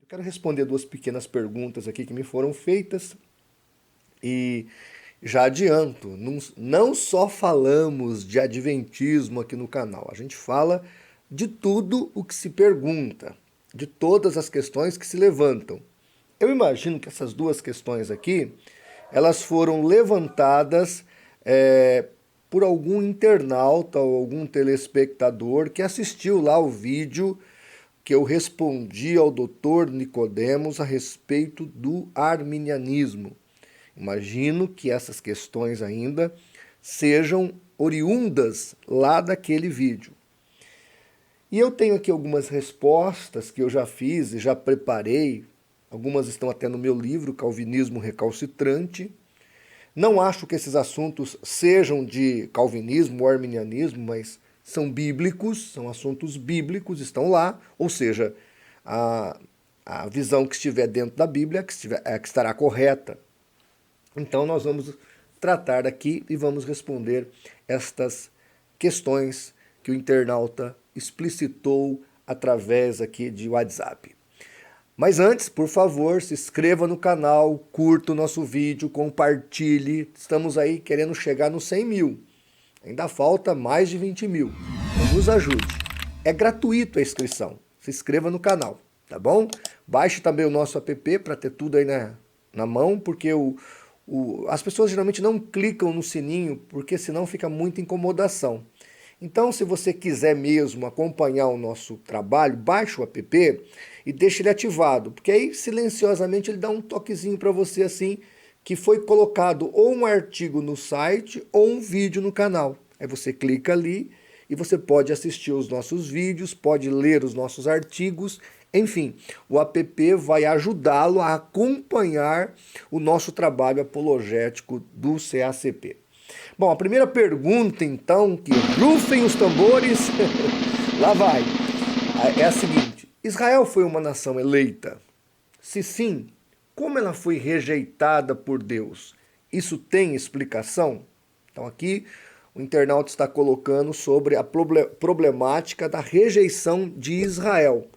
Eu quero responder duas pequenas perguntas aqui que me foram feitas e já adianto, não só falamos de adventismo aqui no canal, a gente fala de tudo o que se pergunta, de todas as questões que se levantam. Eu imagino que essas duas questões aqui, elas foram levantadas por algum internauta ou algum telespectador que assistiu lá o vídeo que eu respondi ao Dr. Nicodemos a respeito do arminianismo. Imagino que essas questões ainda sejam oriundas lá daquele vídeo. E eu tenho aqui algumas respostas que eu já fiz e já preparei. Algumas estão até no meu livro, Calvinismo Recalcitrante. Não acho que esses assuntos sejam de calvinismo ou arminianismo, mas são bíblicos, são assuntos bíblicos, estão lá. Ou seja, a visão que estiver dentro da Bíblia é a que estará correta. Então nós vamos tratar aqui e vamos responder estas questões que o internauta explicitou através aqui de WhatsApp. Mas antes, por favor, se inscreva no canal, curta o nosso vídeo, compartilhe. Estamos aí querendo chegar nos 100 mil. Ainda falta mais de 20 mil. Então nos ajude. É gratuito a inscrição. Se inscreva no canal, tá bom? Baixe também o nosso app para ter tudo aí na mão, porque as pessoas geralmente não clicam no sininho, porque senão fica muita incomodação. Então, se você quiser mesmo acompanhar o nosso trabalho, baixe o app e deixe ele ativado, porque aí silenciosamente ele dá um toquezinho para você assim, que foi colocado ou um artigo no site ou um vídeo no canal. Aí você clica ali e você pode assistir os nossos vídeos, pode ler os nossos artigos, enfim, o app vai ajudá-lo a acompanhar o nosso trabalho apologético do CACP. Bom, a primeira pergunta, então, que rufem os tambores, lá vai, é a seguinte: Israel foi uma nação eleita? Se sim, como ela foi rejeitada por Deus? Isso tem explicação? Então aqui o internauta está colocando sobre a problemática da rejeição de Israel.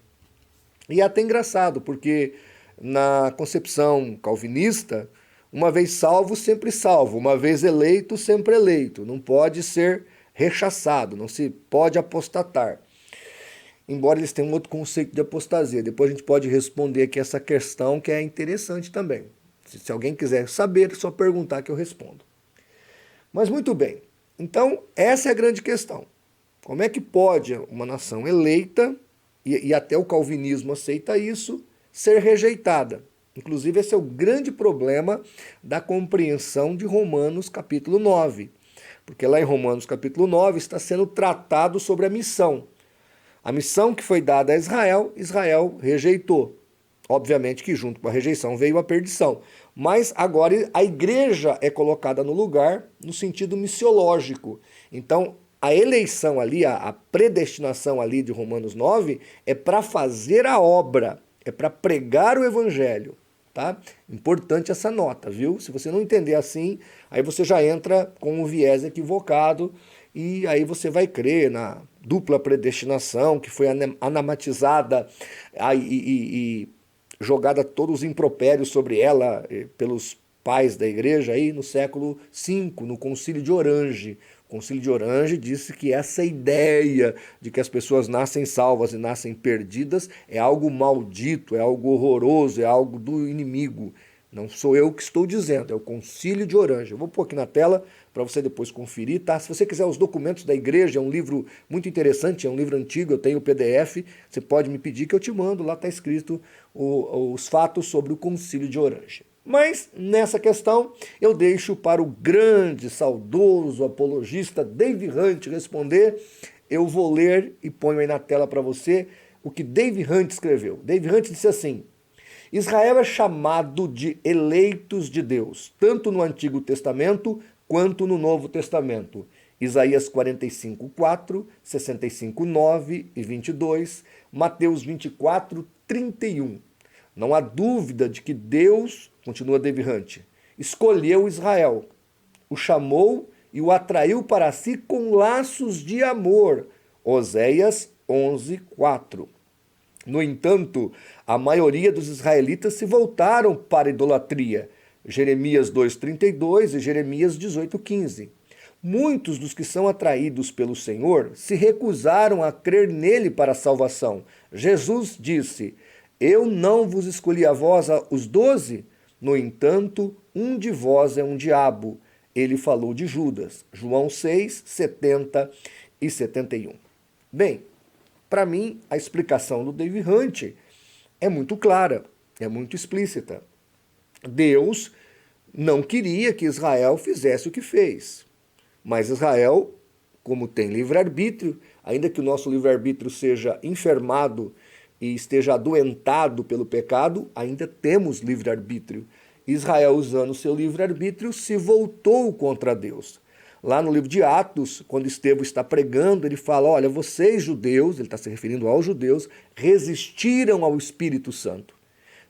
E é até engraçado, porque na concepção calvinista, uma vez salvo, sempre salvo. Uma vez eleito, sempre eleito. Não pode ser rechaçado, não se pode apostatar. Embora eles tenham um outro conceito de apostasia. Depois a gente pode responder aqui essa questão que é interessante também. Se alguém quiser saber, é só perguntar que eu respondo. Mas muito bem. Então, essa é a grande questão. Como é que pode uma nação eleita, e até o calvinismo aceita isso, ser rejeitada? Inclusive, esse é o grande problema da compreensão de Romanos capítulo 9. Porque lá em Romanos capítulo 9 está sendo tratado sobre a missão. A missão que foi dada a Israel, Israel rejeitou. Obviamente que junto com a rejeição veio a perdição. Mas agora a igreja é colocada no lugar no sentido missiológico. Então, a eleição ali, a predestinação ali de Romanos 9 é para fazer a obra, é para pregar o evangelho. Tá? Importante essa nota, viu? Se você não entender assim, aí você já entra com um viés equivocado e aí você vai crer na dupla predestinação que foi anamatizada e jogada todos os impropérios sobre ela pelos pais da igreja aí no século V, no Concílio de Orange. O Concílio de Orange disse que essa ideia de que as pessoas nascem salvas e nascem perdidas é algo maldito, é algo horroroso, é algo do inimigo. Não sou eu que estou dizendo, é o Concílio de Orange. Eu vou pôr aqui na tela para você depois conferir, tá? Se você quiser os documentos da igreja, é um livro muito interessante, é um livro antigo, eu tenho o PDF, você pode me pedir que eu te mando, lá está escrito os fatos sobre o Concílio de Orange. Mas nessa questão eu deixo para o grande, saudoso apologista Dave Hunt responder. Eu vou ler e ponho aí na tela para você o que Dave Hunt escreveu. Dave Hunt disse assim: Israel é chamado de eleitos de Deus, tanto no Antigo Testamento quanto no Novo Testamento. Isaías 45, 4, 65, 9 e 22, Mateus 24, 31. Não há dúvida de que Deus, continua Dave Hunt, escolheu Israel, o chamou e o atraiu para si com laços de amor. Oséias 11, 4. No entanto, a maioria dos israelitas se voltaram para a idolatria. Jeremias 2,32 e Jeremias 18,15. Muitos dos que são atraídos pelo Senhor se recusaram a crer nele para a salvação. Jesus disse: Eu não vos escolhi a vós os 12? No entanto, um de vós é um diabo. Ele falou de Judas. João 6, 70 e 71. Bem, para mim, a explicação do Dave Hunt é muito clara, é muito explícita. Deus não queria que Israel fizesse o que fez. Mas Israel, como tem livre-arbítrio, ainda que o nosso livre-arbítrio seja enfermado e esteja adoentado pelo pecado, ainda temos livre-arbítrio. Israel, usando seu livre-arbítrio, se voltou contra Deus. Lá no livro de Atos, quando Estevão está pregando, ele fala, olha, vocês judeus, ele está se referindo aos judeus, resistiram ao Espírito Santo,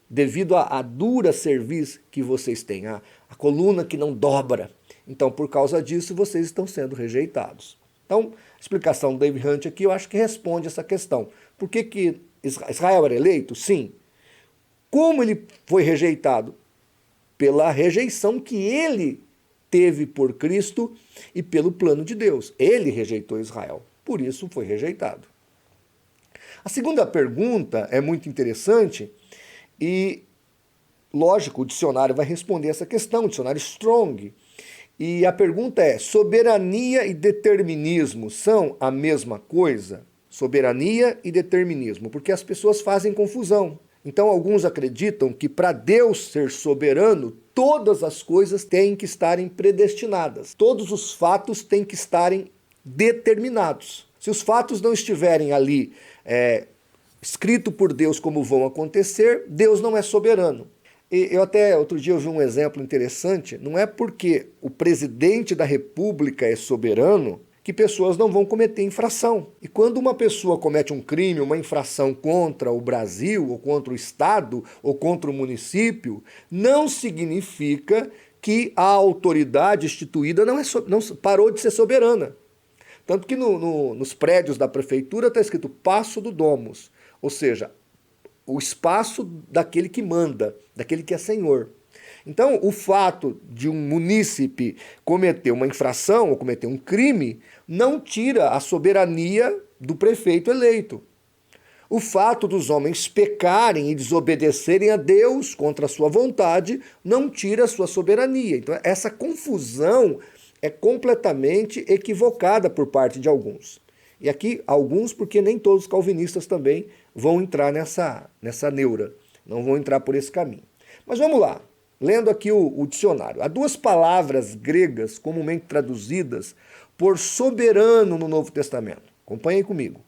devido à dura cerviz que vocês têm, a coluna que não dobra. Então, por causa disso, vocês estão sendo rejeitados. Então, a explicação do Dave Hunt aqui, eu acho que responde essa questão. Por que Israel era eleito? Sim. Como ele foi rejeitado? Pela rejeição que ele teve por Cristo e pelo plano de Deus. Ele rejeitou Israel, por isso foi rejeitado. A segunda pergunta é muito interessante e, lógico, o dicionário vai responder essa questão, o dicionário Strong. E a pergunta é, soberania e determinismo são a mesma coisa? Soberania e determinismo, porque as pessoas fazem confusão. Então, alguns acreditam que para Deus ser soberano, todas as coisas têm que estarem predestinadas. Todos os fatos têm que estarem determinados. Se os fatos não estiverem ali escrito por Deus como vão acontecer, Deus não é soberano. E eu até outro dia eu vi um exemplo interessante, não é porque o presidente da República é soberano que pessoas não vão cometer infração. E quando uma pessoa comete um crime, uma infração contra o Brasil, ou contra o Estado, ou contra o município, não significa que a autoridade instituída não parou de ser soberana. Tanto que nos prédios da prefeitura está escrito Passo do Domus, ou seja, o espaço daquele que manda, daquele que é senhor. Então, o fato de um munícipe cometer uma infração ou cometer um crime não tira a soberania do prefeito eleito. O fato dos homens pecarem e desobedecerem a Deus contra a sua vontade não tira a sua soberania. Então, essa confusão é completamente equivocada por parte de alguns. E aqui, alguns, porque nem todos os calvinistas também vão entrar nessa neura, não vão entrar por esse caminho. Mas vamos lá. Lendo aqui o dicionário, há duas palavras gregas comumente traduzidas por soberano no Novo Testamento. Acompanhem comigo.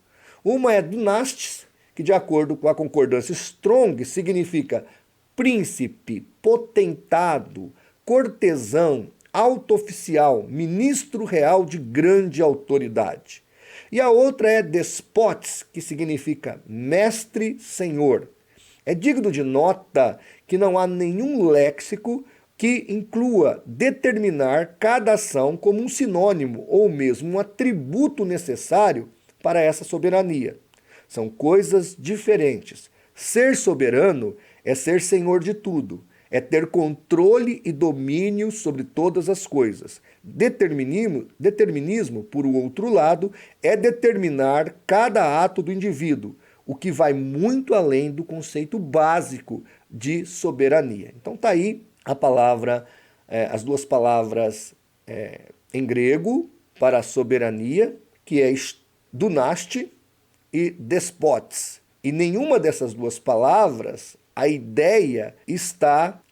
Uma é dunastes, que de acordo com a concordância Strong significa príncipe, potentado, cortesão, alto oficial, ministro real de grande autoridade. E a outra é despotes, que significa mestre, senhor. É digno de nota que não há nenhum léxico que inclua determinar cada ação como um sinônimo ou mesmo um atributo necessário para essa soberania. São coisas diferentes. Ser soberano é ser senhor de tudo, é ter controle e domínio sobre todas as coisas. Determinismo, por outro lado, é determinar cada ato do indivíduo, o que vai muito além do conceito básico de soberania. Então tá aí a palavra, as duas palavras em grego para soberania, que é dunaste e despotes. E nenhuma dessas duas palavras, a ideia está,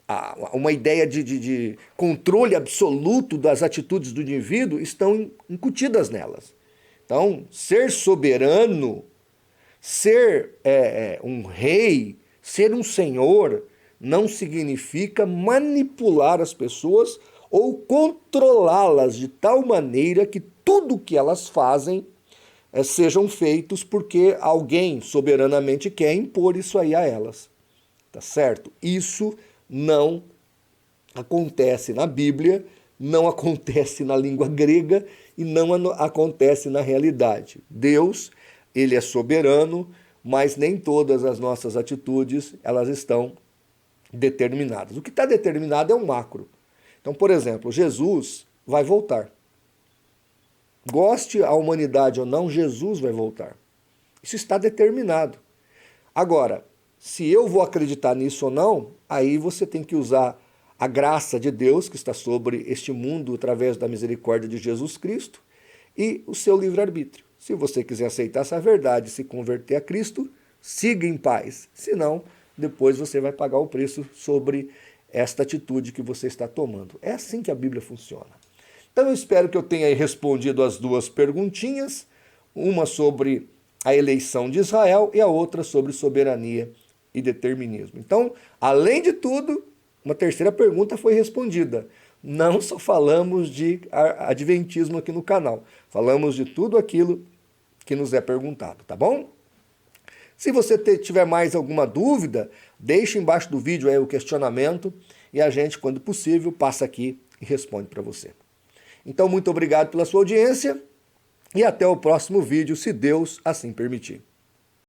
uma ideia de controle absoluto das atitudes do indivíduo estão incutidas nelas. Então, ser soberano, ser um rei, ser um senhor, não significa manipular as pessoas ou controlá-las de tal maneira que tudo que elas fazem sejam feitos porque alguém soberanamente quer impor isso aí a elas. Tá certo? Isso não acontece na Bíblia, não acontece na língua grega e não acontece na realidade. Deus, ele é soberano, mas nem todas as nossas atitudes elas estão determinadas. O que está determinado é um macro. Então, por exemplo, Jesus vai voltar. Goste a humanidade ou não, Jesus vai voltar. Isso está determinado. Agora, se eu vou acreditar nisso ou não, aí você tem que usar a graça de Deus que está sobre este mundo através da misericórdia de Jesus Cristo e o seu livre-arbítrio. Se você quiser aceitar essa verdade e se converter a Cristo, siga em paz. Senão, depois você vai pagar o preço sobre esta atitude que você está tomando. É assim que a Bíblia funciona. Então eu espero que eu tenha respondido as duas perguntinhas, uma sobre a eleição de Israel e a outra sobre soberania e determinismo. Então, além de tudo, uma terceira pergunta foi respondida. Não só falamos de adventismo aqui no canal, falamos de tudo aquilo que nos é perguntado, tá bom? Se você tiver mais alguma dúvida, deixe embaixo do vídeo aí o questionamento e a gente, quando possível, passa aqui e responde para você. Então, muito obrigado pela sua audiência e até o próximo vídeo, se Deus assim permitir.